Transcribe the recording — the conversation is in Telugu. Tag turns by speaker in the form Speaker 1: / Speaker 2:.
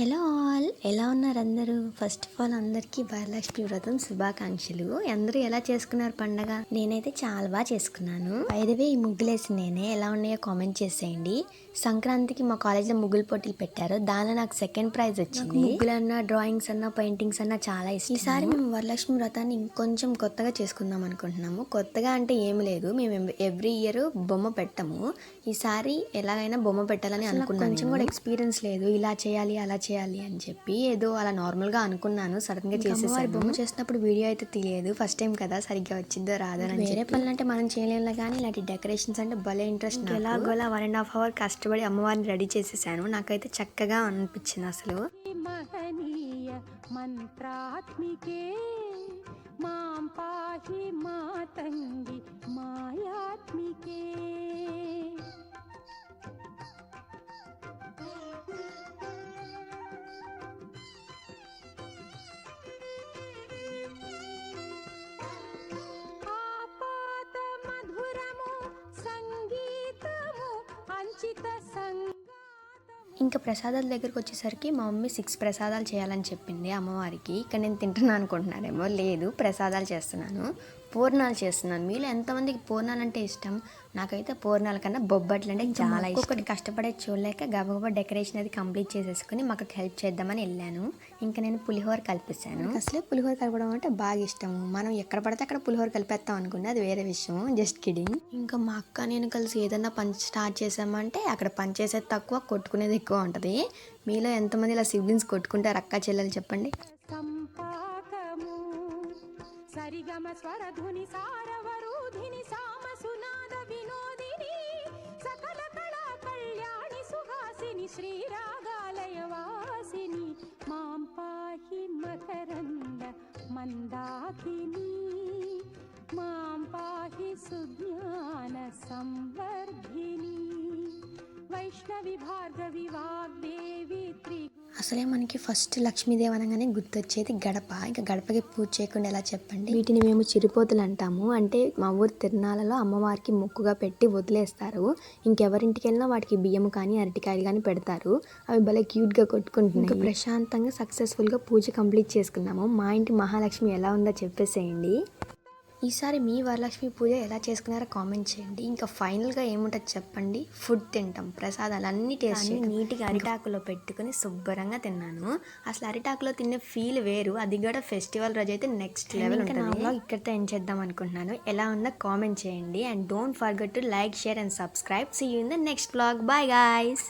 Speaker 1: హలో ఆల్, ఎలా ఉన్నారు అందరూ? ఫస్ట్ ఆఫ్ ఆల్ అందరికీ వరలక్ష్మి వ్రతం శుభాకాంక్షలు. అందరూ ఎలా చేసుకున్నారు పండగ? నేనైతే చాలా బాగా చేసుకున్నాను. బైదవే ఈ ముగ్గులేసి నేనే ఎలా ఉన్నాయో కామెంట్ చేసేయండి. సంక్రాంతికి మా కాలేజ్లో ముగ్గులు పోటీలు పెట్టారు. దానిలో నాకు సెకండ్ ప్రైజ్ వచ్చింది. ముగ్గులన్నా, డ్రాయింగ్స్ అన్నా, పెయింటింగ్స్ అన్నా చాలా ఇష్టం. ఈసారి మేము వరలక్ష్మి వ్రతాన్ని ఇంకొంచెం కొత్తగా చేసుకుందాం అనుకుంటున్నాము. కొత్తగా అంటే ఏమి లేదు, మేము ఎవ్రీ ఇయర్ బొమ్మ పెట్టము. ఈసారి ఎలాగైనా బొమ్మ పెట్టాలని అనుకున్నాను. కొంచెం కూడా ఎక్స్పీరియన్స్ లేదు, ఇలా చేయాలి అలా చేయాలి అని చెప్పి ఏదో అలా నార్మల్గా అనుకున్నాను. సడన్గా చేసేసాను. బొమ్మ చేసినప్పుడు వీడియో అయితే తెలియదు, ఫస్ట్ టైం కదా, సరిగ్గా వచ్చిందో రాదో అని. వేరే పనులు అంటే మనం చేయలేము, కానీ ఇలాంటి డెకరేషన్స్ అంటే భలే ఇంట్రెస్ట్. ఎలాగోలా 1.5 hours కష్టపడి అమ్మవారిని రెడీ చేసేసాను. నాకైతే చక్కగా అనిపించింది అసలు.
Speaker 2: మహనీయ మంత్రాత్మికే మాం పాహి మాతంగి మాయాత్మికే. ఆపాత మధురము సంగీతము అంచిత
Speaker 1: ఇంకా ప్రసాదాల దగ్గరకు వచ్చేసరికి మా మమ్మీ 6 ప్రసాదాలు చేయాలని చెప్పింది అమ్మవారికి. ఇక్కడ నేను తింటున్నాను అనుకుంటున్నారేమో, లేదు, ప్రసాదాలు చేస్తున్నాను, పూర్ణాలు చేస్తున్నాను. మీలో ఎంతమందికి పూర్ణాలు అంటే ఇష్టం? నాకైతే పూర్ణాల కన్నా బొబ్బట్లు అంటే చాలా ఇష్టం. ఒకటి కష్టపడే చూడలేక గబగబా డెకరేషన్ అది కంప్లీట్ చేసేసుకుని మాకు హెల్ప్ చేద్దామని వెళ్ళాను. ఇంకా నేను పులిహోర కలిపేసాను. అసలే పులిహోర కలపడం అంటే బాగా ఇష్టం. మనం ఎక్కడ పడితే అక్కడ పులిహోర కలిపేస్తాం అనుకున్నా, అది వేరే విషయం, జస్ట్ కిడింగ్. ఇంకా మా అక్క నేను కలిసి ఏదన్నా పని స్టార్ట్ చేసామంటే అక్కడ పని చేసేది తక్కువ, కొట్టుకునేది ఎక్కువ ఉంటుంది. మీలో ఎంతమంది ఇలా సిబ్లింగ్స్ కొట్టుకుంటారు అక్క చెల్లెలు చెప్పండి.
Speaker 2: సరిగమ స్వరధుని సారవరుధిని సామ సునాద వినోదిని సకల కళా కళ్యాణి సుహాసిని శ్రీరాగాలయ వాసిని మాం పాహి మకరంద మందాకిని మాం పాహి సుజ్ఞాన సంవర్ధిని వైష్ణవి భార్గవి వాగ్దేవి త్రి.
Speaker 1: అసలే మనకి ఫస్ట్ లక్ష్మీదేవి అనగానే గుర్తొచ్చేది గడప. ఇంకా గడపకి పూజ చేయకుండా ఎలా చెప్పండి. వీటిని మేము చిరుపోతులు అంటాము. అంటే మా ఊరు తిరునాళ్ళలో అమ్మవారికి మొక్కుగా పెట్టి వదిలేస్తారు. ఇంకెవరింటికి వెళ్ళినా వాటికి బియ్యం కానీ అరటికాయలు కానీ పెడతారు. అవి భలే క్యూట్గా కొట్టుకుంటున్నాయి. ఇంకా ప్రశాంతంగా సక్సెస్ఫుల్గా పూజ కంప్లీట్ చేసుకున్నాము. మా ఇంటి మహాలక్ష్మి ఎలా ఉందో చెప్పేసేయండి. ఈసారి మీ వరలక్ష్మి పూజ ఎలా చేసుకున్నారో కామెంట్ చేయండి. ఇంకా ఫైనల్గా ఏముంటుంది చెప్పండి, ఫుడ్ తింటాం, ప్రసాదాలు అన్నీ టేస్ట్ నీట్గా అరిటాకులో పెట్టుకుని శుభ్రంగా తిన్నాను. అసలు అరిటాకులో తినే ఫీల్ వేరు, అది కూడా ఫెస్టివల్ రోజు అయితే నెక్స్ట్ లెవెల్ ఉంటుంది. ఇక్కడితో ఏం చేద్దాం అనుకుంటున్నాను, ఎలా ఉందో కామెంట్ చేయండి. And don't forget to like, share and subscribe. See you in the next vlog. Bye guys.